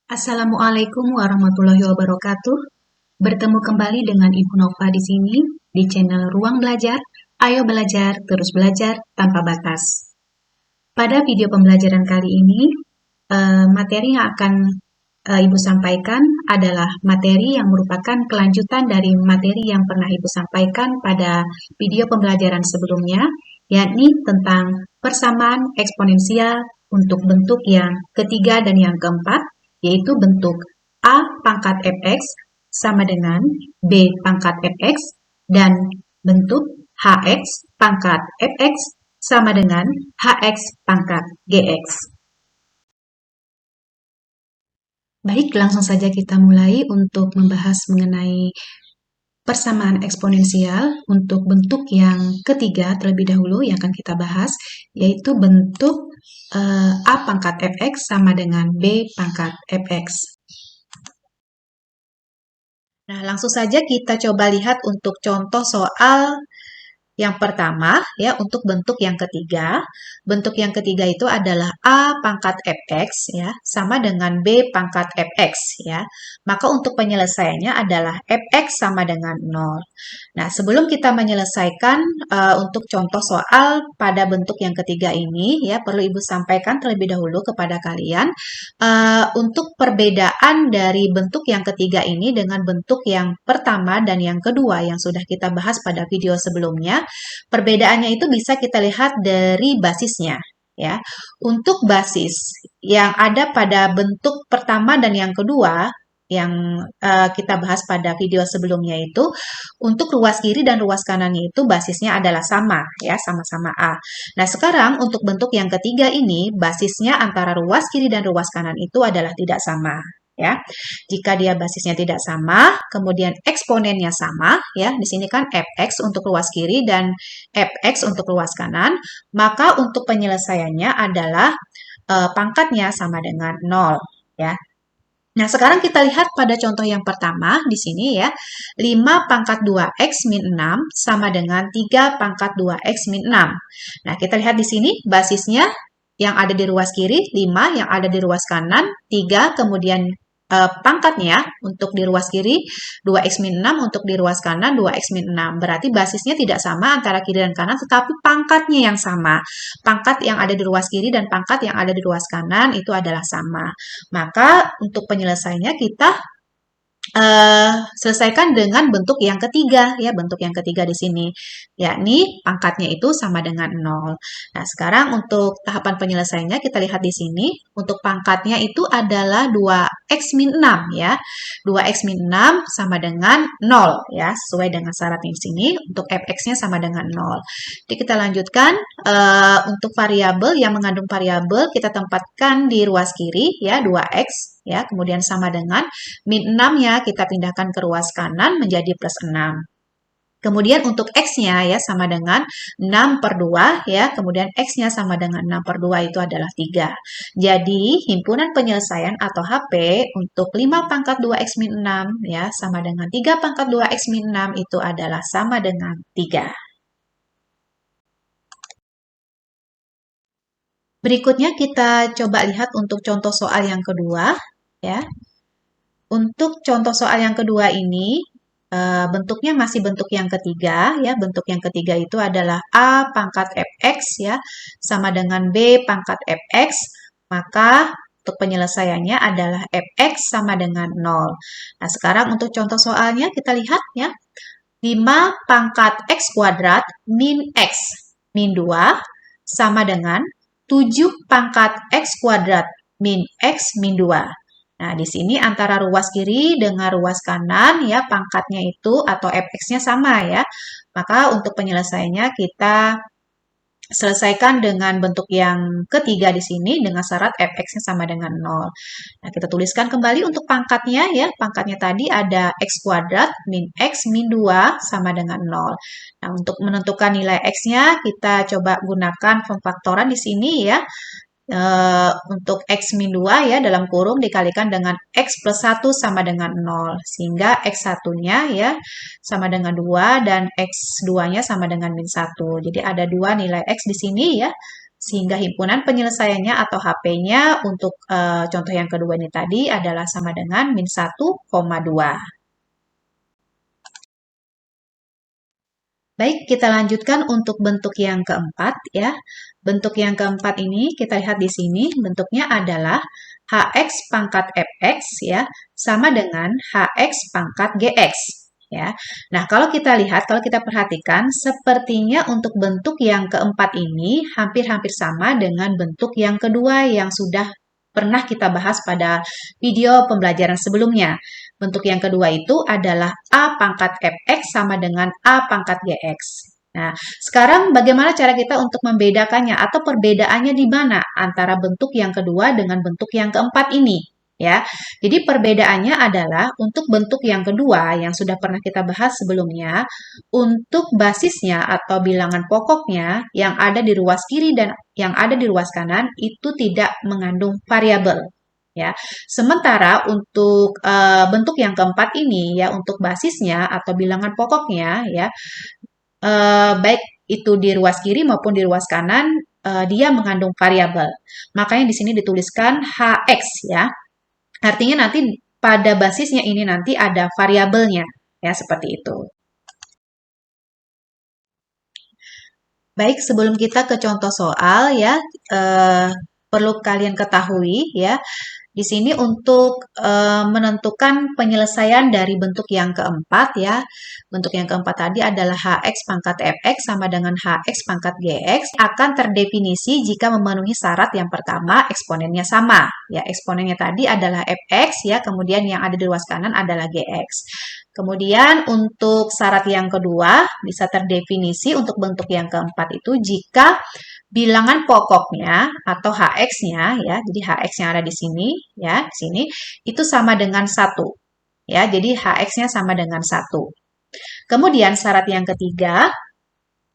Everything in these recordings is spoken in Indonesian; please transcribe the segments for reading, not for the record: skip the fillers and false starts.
Assalamualaikum warahmatullahi wabarakatuh. Bertemu kembali dengan Ibu Nova di sini di channel Ruang Belajar. Ayo belajar, terus belajar tanpa batas. Pada video pembelajaran kali ini, materi yang akan Ibu sampaikan adalah materi yang merupakan kelanjutan dari materi yang pernah Ibu sampaikan pada video pembelajaran sebelumnya, yakni tentang persamaan eksponensial untuk bentuk yang ketiga dan yang keempat, yaitu bentuk A pangkat fx sama dengan B pangkat fx dan bentuk hx pangkat fx sama dengan hx pangkat gx. Baik, langsung saja kita mulai untuk membahas mengenai persamaan eksponensial untuk bentuk yang ketiga terlebih dahulu yang akan kita bahas, yaitu bentuk A pangkat fx sama dengan B pangkat fx. Nah, langsung saja kita coba lihat untuk contoh soal yang pertama, ya, untuk bentuk yang ketiga. Bentuk yang ketiga itu adalah A pangkat fx, ya, sama dengan B pangkat fx, ya. Maka untuk penyelesaiannya adalah fx sama dengan 0. Nah, sebelum kita menyelesaikan untuk contoh soal pada bentuk yang ketiga ini, ya, perlu Ibu sampaikan terlebih dahulu kepada kalian untuk perbedaan dari bentuk yang ketiga ini dengan bentuk yang pertama dan yang kedua yang sudah kita bahas pada video sebelumnya. Perbedaannya itu bisa kita lihat dari basisnya, ya. Untuk basis yang ada pada bentuk pertama dan yang kedua yang kita bahas pada video sebelumnya itu, untuk ruas kiri dan ruas kanannya itu basisnya adalah sama, ya, sama-sama A. Nah, sekarang untuk bentuk yang ketiga ini, basisnya antara ruas kiri dan ruas kanan itu adalah tidak sama, ya. Jika dia basisnya tidak sama, kemudian eksponennya sama, ya. Di sini kan fx untuk ruas kiri dan fx untuk ruas kanan, maka untuk penyelesaiannya adalah pangkatnya sama dengan 0, ya. Nah, sekarang kita lihat pada contoh yang pertama di sini, ya. 5 pangkat 2x min 6 sama dengan 3 pangkat 2x min 6. Nah, kita lihat di sini basisnya yang ada di ruas kiri 5, yang ada di ruas kanan 3, kemudian pangkatnya untuk di ruas kiri 2x min 6, untuk di ruas kanan 2x min 6. Berarti basisnya tidak sama antara kiri dan kanan, tetapi pangkatnya yang sama. Pangkat yang ada di ruas kiri dan pangkat yang ada di ruas kanan itu adalah sama. Maka untuk penyelesaiannya kita selesaikan dengan bentuk yang ketiga, ya, bentuk yang ketiga di sini, yakni pangkatnya itu sama dengan 0. Nah, sekarang untuk tahapan penyelesaiannya kita lihat di sini, untuk pangkatnya itu adalah 2x min 6, ya. 2x min 6 sama dengan 0, ya, sesuai dengan syaratnya di sini, untuk fx-nya sama dengan 0. Jadi kita lanjutkan, untuk variabel yang mengandung variabel kita tempatkan di ruas kiri, ya, 2x, ya, kemudian sama dengan min 6-nya kita pindahkan ke ruas kanan menjadi plus 6. Kemudian untuk X-nya, ya, sama dengan 6 per 2, ya, kemudian X-nya sama dengan 6 per 2 itu adalah 3. Jadi, himpunan penyelesaian atau HP untuk 5 pangkat 2X min 6, ya, sama dengan 3 pangkat 2X min 6 itu adalah sama dengan 3. Berikutnya kita coba lihat untuk contoh soal yang kedua, ya. Untuk contoh soal yang kedua ini, bentuknya masih bentuk yang ketiga, ya. Bentuk yang ketiga itu adalah A pangkat fx, ya, sama dengan B pangkat fx, maka untuk penyelesaiannya adalah fx sama dengan 0. Nah, sekarang untuk contoh soalnya kita lihat, ya. 5 pangkat x kuadrat min x min 2 sama dengan 7 pangkat x kuadrat min x min 2. Nah, di sini antara ruas kiri dengan ruas kanan, ya, pangkatnya itu atau fx-nya sama, ya. Maka untuk penyelesaiannya kita selesaikan dengan bentuk yang ketiga di sini dengan syarat fx-nya sama dengan 0. Nah, kita tuliskan kembali untuk pangkatnya, ya. Pangkatnya tadi ada x kuadrat min x min 2 sama dengan 0. Nah, untuk menentukan nilai x-nya kita coba gunakan pemfaktoran di sini, ya. Untuk x min 2, ya, dalam kurung dikalikan dengan x plus 1 sama dengan 0. Sehingga x1-nya, ya, sama dengan 2 dan x2-nya sama dengan min 1. Jadi ada 2 nilai x di sini, ya. Sehingga himpunan penyelesaiannya atau HP-nya untuk contoh yang kedua ini tadi adalah sama dengan min 1,2. Baik, kita lanjutkan untuk bentuk yang keempat ya. Bentuk yang keempat ini kita lihat di sini bentuknya adalah Hx pangkat Fx ya sama dengan Hx pangkat Gx ya. Nah, kalau kita lihat, kalau kita perhatikan sepertinya untuk bentuk yang keempat ini hampir-hampir sama dengan bentuk yang kedua yang sudah pernah kita bahas pada video pembelajaran sebelumnya. Bentuk yang kedua itu adalah A pangkat Fx sama dengan A pangkat Gx. Nah, sekarang bagaimana cara kita untuk membedakannya atau perbedaannya di mana antara bentuk yang kedua dengan bentuk yang keempat ini? Ya, jadi perbedaannya adalah untuk bentuk yang kedua yang sudah pernah kita bahas sebelumnya, untuk basisnya atau bilangan pokoknya yang ada di ruas kiri dan yang ada di ruas kanan itu tidak mengandung variabel. Ya, sementara untuk bentuk yang keempat ini ya untuk basisnya atau bilangan pokoknya ya baik itu di ruas kiri maupun di ruas kanan dia mengandung variabel. Makanya di sini dituliskan Hx ya. Artinya nanti pada basisnya ini nanti ada variabelnya ya seperti itu. Baik, sebelum kita ke contoh soal ya perlu kalian ketahui ya. Di sini untuk menentukan penyelesaian dari bentuk yang keempat ya. Bentuk yang keempat tadi adalah Hx pangkat Fx sama dengan Hx pangkat Gx akan terdefinisi jika memenuhi syarat yang pertama eksponennya sama. Ya, eksponennya tadi adalah Fx ya, kemudian yang ada di ruas kanan adalah Gx. Kemudian untuk syarat yang kedua bisa terdefinisi untuk bentuk yang keempat itu jika bilangan pokoknya atau Hx-nya ya, jadi Hx yang ada di sini ya, di sini itu sama dengan 1. Ya, jadi Hx-nya sama dengan 1. Kemudian syarat yang ketiga,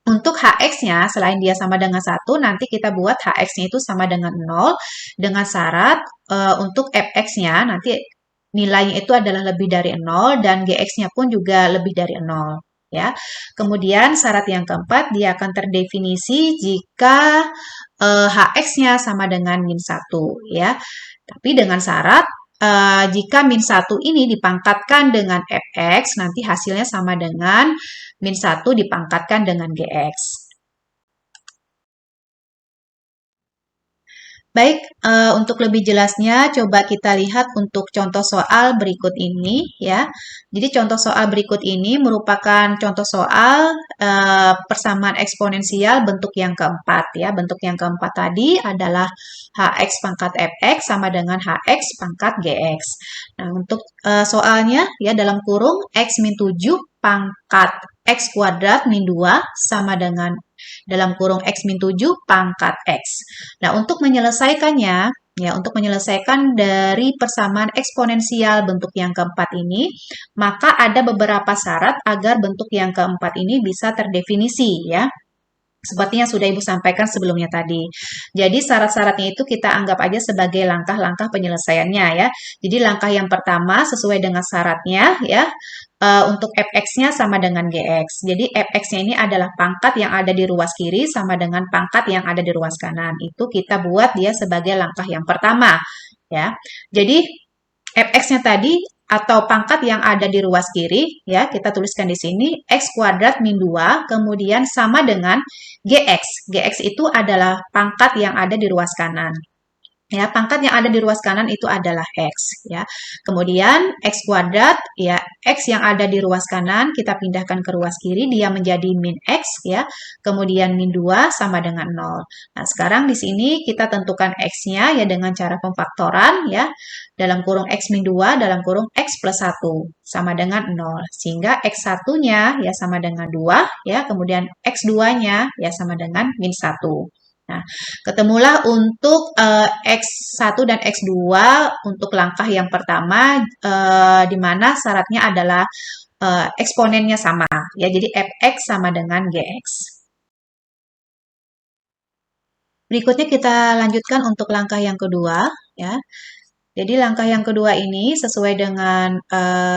untuk Hx-nya selain dia sama dengan 1, nanti kita buat Hx-nya itu sama dengan 0 dengan syarat untuk Fx-nya nanti nilainya itu adalah lebih dari 0 dan Gx-nya pun juga lebih dari 0. Ya. Kemudian syarat yang keempat dia akan terdefinisi jika Hx-nya sama dengan min 1 ya. Tapi dengan syarat jika min 1 ini dipangkatkan dengan Fx nanti hasilnya sama dengan min 1 dipangkatkan dengan Gx. Baik, untuk lebih jelasnya coba kita lihat untuk contoh soal berikut ini ya. Jadi contoh soal berikut ini merupakan contoh soal persamaan eksponensial bentuk yang keempat ya. Bentuk yang keempat tadi adalah Hx pangkat Fx sama dengan Hx pangkat Gx. Nah, untuk soalnya ya dalam kurung X min 7 pangkat X kuadrat min 2 sama dengan dalam kurung X min 7 pangkat X. Nah, untuk menyelesaikannya, ya, untuk menyelesaikan dari persamaan eksponensial bentuk yang keempat ini, maka ada beberapa syarat agar bentuk yang keempat ini bisa terdefinisi, ya. Seperti yang sudah Ibu sampaikan sebelumnya tadi. Jadi syarat-syaratnya itu kita anggap aja sebagai langkah-langkah penyelesaiannya ya. Jadi langkah yang pertama sesuai dengan syaratnya ya. Untuk Fx-nya sama dengan Gx. Jadi Fx-nya ini adalah pangkat yang ada di ruas kiri sama dengan pangkat yang ada di ruas kanan. Itu kita buat dia sebagai langkah yang pertama ya. Jadi Fx-nya tadi atau pangkat yang ada di ruas kiri, ya kita tuliskan di sini, X kuadrat min 2, kemudian sama dengan Gx. Gx itu adalah pangkat yang ada di ruas kanan. Ya, pangkat yang ada di ruas kanan itu adalah X. Ya. Kemudian X kuadrat, ya X yang ada di ruas kanan, kita pindahkan ke ruas kiri, dia menjadi min X. Ya. Kemudian min 2 sama dengan 0. Nah, sekarang di sini kita tentukan X-nya ya dengan cara pemfaktoran. Ya. Dalam kurung X min 2, dalam kurung X plus 1 sama dengan 0. Sehingga X1-nya ya sama dengan 2. Ya. Kemudian X2-nya ya sama dengan min 1. Nah, ketemulah untuk X1 dan X2 untuk langkah yang pertama di mana syaratnya adalah eksponennya sama. Ya, jadi Fx sama dengan Gx. Berikutnya kita lanjutkan untuk langkah yang kedua. Ya. Jadi langkah yang kedua ini sesuai dengan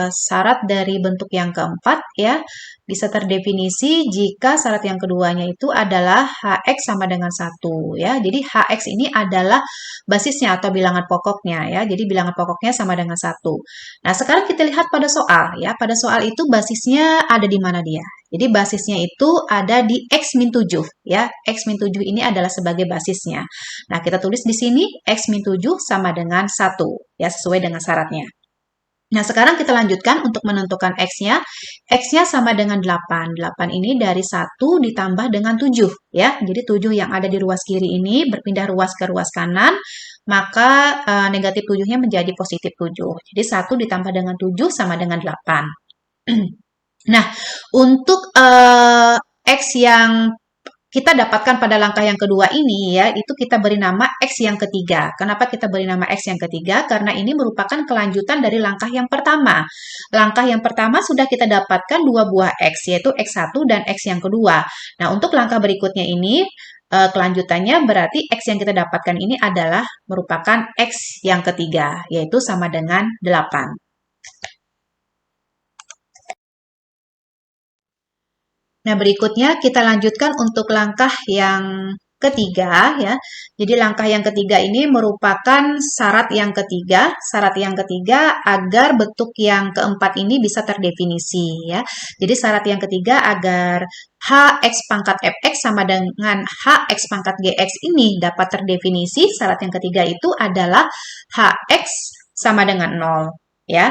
syarat dari bentuk yang keempat ya, bisa terdefinisi jika syarat yang keduanya itu adalah Hx sama dengan 1 ya. Jadi Hx ini adalah basisnya atau bilangan pokoknya ya. Jadi bilangan pokoknya sama dengan 1. Nah, sekarang kita lihat pada soal ya. Pada soal itu basisnya ada di mana dia? Jadi basisnya itu ada di X min 7 ya. X min 7 ini adalah sebagai basisnya. Nah, kita tulis di sini X min 7 sama dengan 1 ya, sesuai dengan syaratnya. Nah, sekarang kita lanjutkan untuk menentukan X-nya. X-nya sama dengan 8. 8 ini dari 1 ditambah dengan 7 ya. Jadi 7 yang ada di ruas kiri ini berpindah ruas ke ruas kanan, maka negatif 7-nya menjadi positif 7. Jadi 1 ditambah dengan 7 sama dengan 8. Nah, untuk X yang kita dapatkan pada langkah yang kedua ini ya, itu kita beri nama X yang ketiga. Kenapa kita beri nama X yang ketiga? Karena ini merupakan kelanjutan dari langkah yang pertama. Langkah yang pertama sudah kita dapatkan dua buah X, yaitu X1 dan X yang kedua. Nah, untuk langkah berikutnya ini, kelanjutannya berarti X yang kita dapatkan ini adalah merupakan X yang ketiga, yaitu sama dengan 8. Nah, berikutnya kita lanjutkan untuk langkah yang ketiga ya. Jadi langkah yang ketiga ini merupakan syarat yang ketiga. Syarat yang ketiga agar bentuk yang keempat ini bisa terdefinisi ya. Jadi syarat yang ketiga agar Hx pangkat Fx sama dengan Hx pangkat Gx ini dapat terdefinisi. Syarat yang ketiga itu adalah Hx sama dengan 0 ya.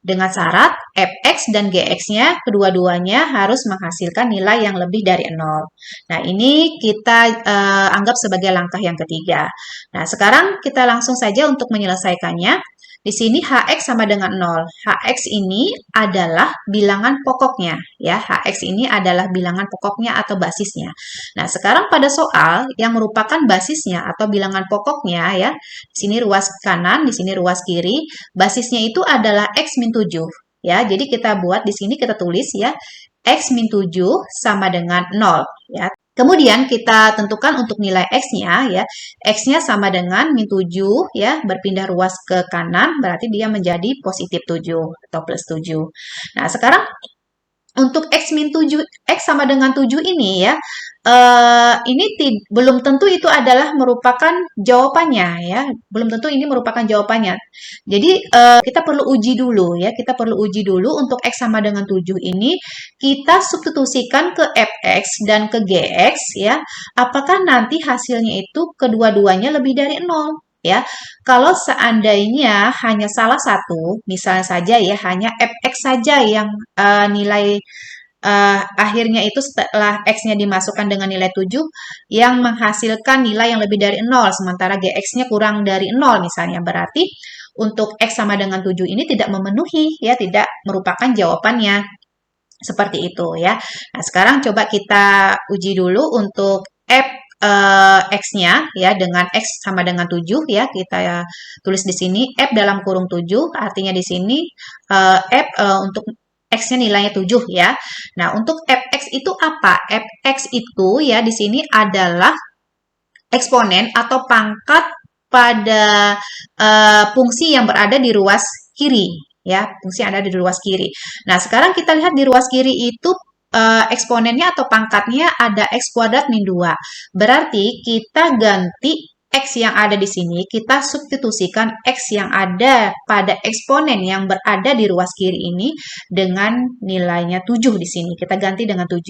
Dengan syarat fx dan gx-nya kedua-duanya harus menghasilkan nilai yang lebih dari 0. Nah, ini kita anggap sebagai langkah yang ketiga. Nah, sekarang kita langsung saja untuk menyelesaikannya. Di sini Hx sama dengan 0. Hx ini adalah bilangan pokoknya. Ya, Hx ini adalah bilangan pokoknya atau basisnya. Nah, sekarang pada soal yang merupakan basisnya atau bilangan pokoknya ya, di sini ruas kanan, di sini ruas kiri, basisnya itu adalah X min 7. Ya, jadi kita buat di sini kita tulis ya, X min 7 sama dengan 0. Ya. Kemudian kita tentukan untuk nilai X-nya ya. X-nya sama dengan min 7 ya, berpindah ruas ke kanan berarti dia menjadi positif 7 atau plus 7. Nah, sekarang untuk X min 7, X sama dengan 7 ini ya, ini belum tentu itu adalah merupakan jawabannya ya, belum tentu ini merupakan jawabannya. Jadi kita perlu uji dulu ya, kita perlu uji dulu untuk X sama dengan 7 ini, kita substitusikan ke Fx dan ke Gx ya, apakah nanti hasilnya itu kedua-duanya lebih dari 0 ya. Kalau seandainya hanya salah satu, misalnya saja ya, hanya Fx saja yang nilai akhirnya itu setelah X-nya dimasukkan dengan nilai 7 yang menghasilkan nilai yang lebih dari 0, sementara Gx-nya kurang dari 0 misalnya. Berarti untuk X sama dengan 7 ini tidak memenuhi, ya, tidak merupakan jawabannya. Seperti itu ya. Nah, sekarang coba kita uji dulu untuk X-nya ya dengan X sama dengan 7 ya. Kita tulis di sini F dalam kurung 7, artinya di sini F untuk X-nya nilainya 7 ya. Nah, untuk Fx itu apa? Fx itu ya di sini adalah eksponen atau pangkat pada fungsi yang berada di ruas kiri ya, fungsi yang ada di ruas kiri. Nah, sekarang kita lihat di ruas kiri itu eksponennya atau pangkatnya ada X kuadrat min 2. Berarti kita ganti X yang ada di sini, kita substitusikan X yang ada pada eksponen yang berada di ruas kiri ini dengan nilainya 7 di sini. Kita ganti dengan 7.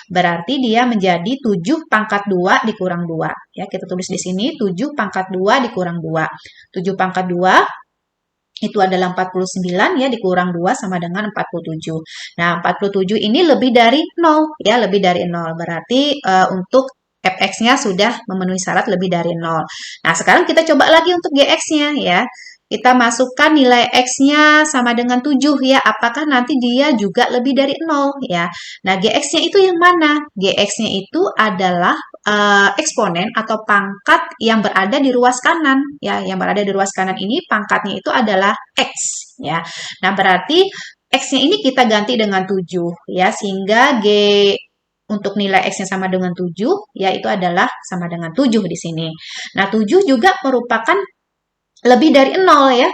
Berarti dia menjadi 7 pangkat 2 dikurang 2. Ya, kita tulis di sini 7 pangkat 2 dikurang 2. 7 pangkat 2 itu adalah 49 ya, dikurang 2 sama dengan 47. Nah, 47 ini lebih dari 0 ya, lebih dari 0. Berarti untuk Fx-nya sudah memenuhi syarat lebih dari 0. Nah, sekarang kita coba lagi untuk Gx-nya ya. Kita masukkan nilai X-nya sama dengan 7 ya. Apakah nanti dia juga lebih dari 0 ya. Nah, Gx-nya itu yang mana? Gx-nya itu adalah eksponen atau pangkat yang berada di ruas kanan ya. Yang berada di ruas kanan ini pangkatnya itu adalah X ya. Nah, berarti X-nya ini kita ganti dengan 7 ya. Sehingga untuk nilai X-nya sama dengan 7, yaitu adalah sama dengan 7 di sini. Nah, 7 juga merupakan lebih dari 0 ya.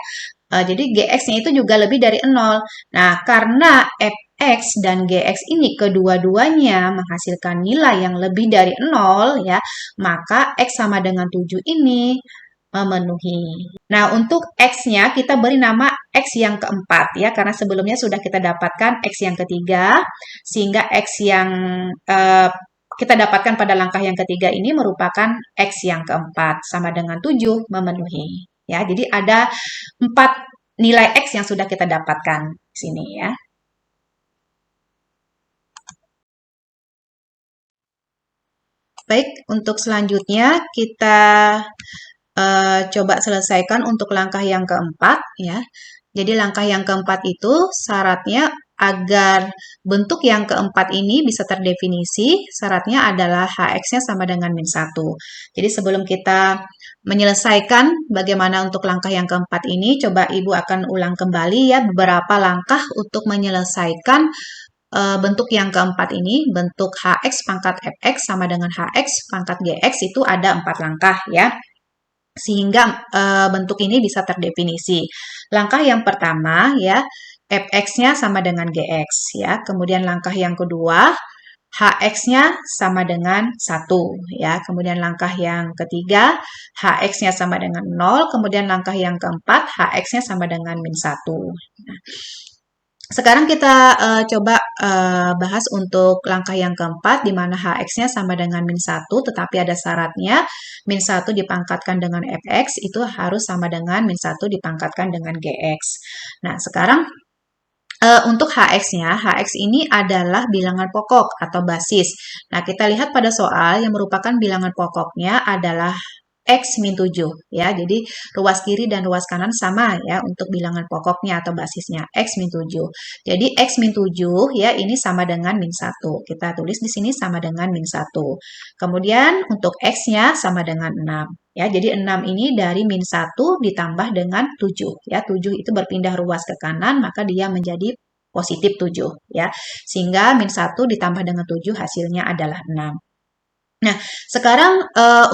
Jadi GX-nya itu juga lebih dari 0. Nah, karena fx dan gx ini kedua-duanya menghasilkan nilai yang lebih dari 0 ya, maka x sama dengan 7 ini memenuhi. Nah, untuk x-nya kita beri nama x yang keempat ya, karena sebelumnya sudah kita dapatkan x yang ketiga, sehingga x yang kita dapatkan pada langkah yang ketiga ini merupakan x yang keempat, sama dengan 7 memenuhi. Ya, jadi ada 4 nilai X yang sudah kita dapatkan di sini ya. Baik, untuk selanjutnya kita coba selesaikan untuk langkah yang keempat ya. Jadi langkah yang keempat itu syaratnya agar bentuk yang keempat ini bisa terdefinisi, syaratnya adalah Hx-nya sama dengan min 1. Jadi sebelum kita menyelesaikan bagaimana untuk langkah yang keempat ini, coba Ibu akan ulang kembali ya beberapa langkah untuk menyelesaikan bentuk yang keempat ini, bentuk Hx pangkat Fx sama dengan Hx pangkat Gx itu ada 4 langkah ya. Sehingga bentuk ini bisa terdefinisi. Langkah yang pertama ya, Fx-nya sama dengan Gx ya. Kemudian langkah yang kedua, Hx-nya sama dengan 1 ya. Kemudian langkah yang ketiga, Hx-nya sama dengan 0. Kemudian langkah yang keempat, Hx-nya sama dengan min 1. Nah, sekarang kita coba bahas untuk langkah yang keempat, di mana Hx-nya sama dengan min 1, tetapi ada syaratnya, min 1 dipangkatkan dengan Fx, itu harus sama dengan min 1 dipangkatkan dengan Gx. Nah, sekarang untuk Hx-nya, Hx ini adalah bilangan pokok atau basis. Nah, kita lihat pada soal yang merupakan bilangan pokoknya adalah X min 7 ya. Jadi ruas kiri dan ruas kanan sama ya untuk bilangan pokoknya atau basisnya X min 7. Jadi X min 7 ya ini sama dengan min 1. Kita tulis di sini sama dengan min 1. Kemudian untuk X-nya sama dengan 6 ya. Jadi 6 ini dari min 1 ditambah dengan 7 ya. 7 itu berpindah ruas ke kanan maka dia menjadi positif 7 ya. Sehingga min 1 ditambah dengan 7 hasilnya adalah 6. Nah, sekarang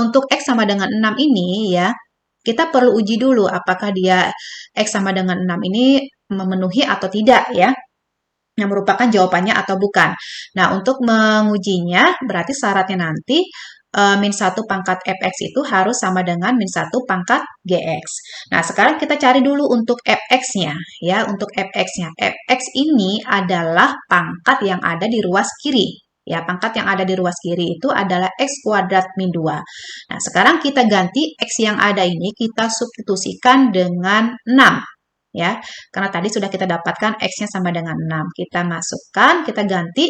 untuk X sama dengan 6 ini ya, kita perlu uji dulu apakah dia X sama dengan 6 ini memenuhi atau tidak ya, yang merupakan jawabannya atau bukan. Nah, untuk mengujinya berarti syaratnya nanti min 1 pangkat Fx itu harus sama dengan min 1 pangkat Gx. Nah, sekarang kita cari dulu untuk Fx-nya ya, untuk Fx-nya. Fx ini adalah pangkat yang ada di ruas kiri. Ya, pangkat yang ada di ruas kiri itu adalah X kuadrat min 2. Nah, sekarang kita ganti X yang ada ini, kita substitusikan dengan 6. Ya, karena tadi sudah kita dapatkan X-nya sama dengan 6. Kita masukkan, kita ganti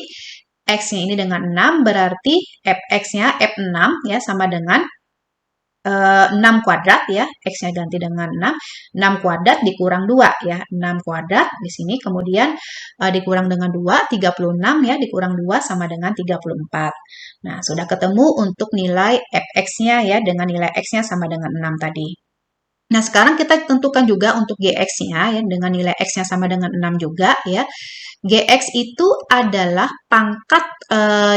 X-nya ini dengan 6, berarti Fx-nya F6 ya sama dengan 6 kuadrat ya, X-nya ganti dengan 6, 6 kuadrat dikurang 2 ya, 6 kuadrat di sini, kemudian dikurang dengan 2, 36 ya, dikurang 2 sama dengan 34. Nah, sudah ketemu untuk nilai Fx-nya ya, dengan nilai X-nya sama dengan 6 tadi. Nah, sekarang kita tentukan juga untuk Gx-nya ya, dengan nilai X-nya sama dengan 6 juga ya. Gx itu adalah pangkat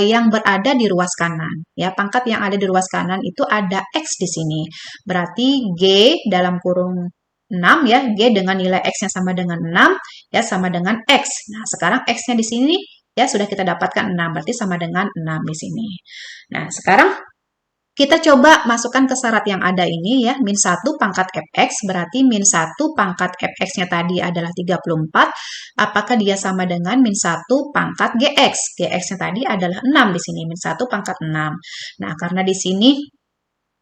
yang berada di ruas kanan. Ya, pangkat yang ada di ruas kanan itu ada X di sini. Berarti G dalam kurung 6 ya, G dengan nilai X-nya sama dengan 6 ya sama dengan X. Nah, sekarang X-nya di sini ya sudah kita dapatkan 6, berarti sama dengan 6 di sini. Nah, sekarang kita coba masukkan ke syarat yang ada ini ya, min 1 pangkat Fx, berarti min 1 pangkat Fx-nya tadi adalah 34, apakah dia sama dengan min 1 pangkat Gx? Gx-nya tadi adalah 6 di sini, min 1 pangkat 6. Nah, karena di sini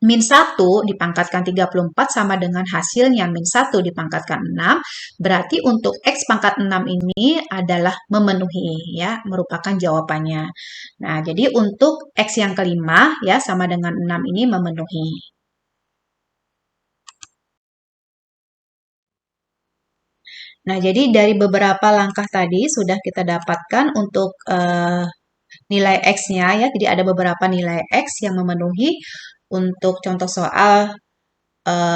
min 1 dipangkatkan 34 sama dengan hasilnya min 1 dipangkatkan 6, berarti untuk X pangkat 6 ini adalah memenuhi, ya, merupakan jawabannya. Nah, jadi untuk X yang kelima, ya, sama dengan 6 ini memenuhi. Nah, jadi dari beberapa langkah tadi sudah kita dapatkan untuk nilai X-nya, ya, jadi ada beberapa nilai X yang memenuhi untuk contoh soal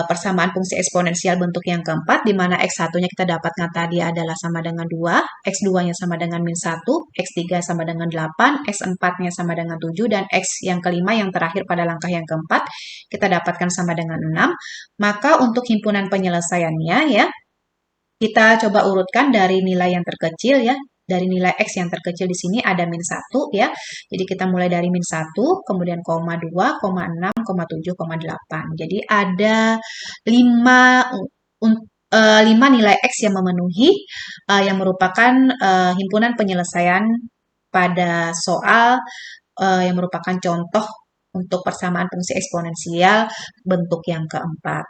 persamaan fungsi eksponensial bentuk yang keempat, di mana X1-nya kita dapatkan tadi adalah sama dengan 2, X2-nya sama dengan min 1, X3 sama dengan 8, X4-nya sama dengan 7, dan X yang kelima yang terakhir pada langkah yang keempat, kita dapatkan sama dengan 6. Maka untuk himpunan penyelesaiannya ya, kita coba urutkan dari nilai yang terkecil ya. Dari nilai X yang terkecil di sini ada min 1 ya. Jadi kita mulai dari min 1, kemudian koma 2, koma 6, koma 7, koma 8. Jadi ada 5, 5 nilai X yang memenuhi yang merupakan himpunan penyelesaian pada soal yang merupakan contoh untuk persamaan fungsi eksponensial bentuk yang keempat.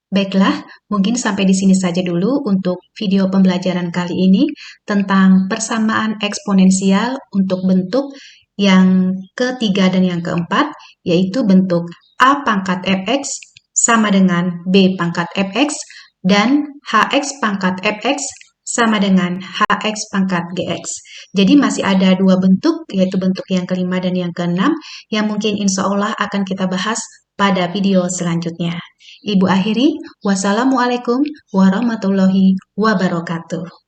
Baiklah, mungkin sampai di sini saja dulu untuk video pembelajaran kali ini tentang persamaan eksponensial untuk bentuk yang ketiga dan yang keempat, yaitu bentuk A pangkat fx sama dengan B pangkat fx dan hx pangkat fx sama dengan hx pangkat gx. Jadi masih ada dua bentuk, yaitu bentuk yang kelima dan yang keenam, yang mungkin insya Allah akan kita bahas pada video selanjutnya. Ibu akhiri, wassalamualaikum warahmatullahi wabarakatuh.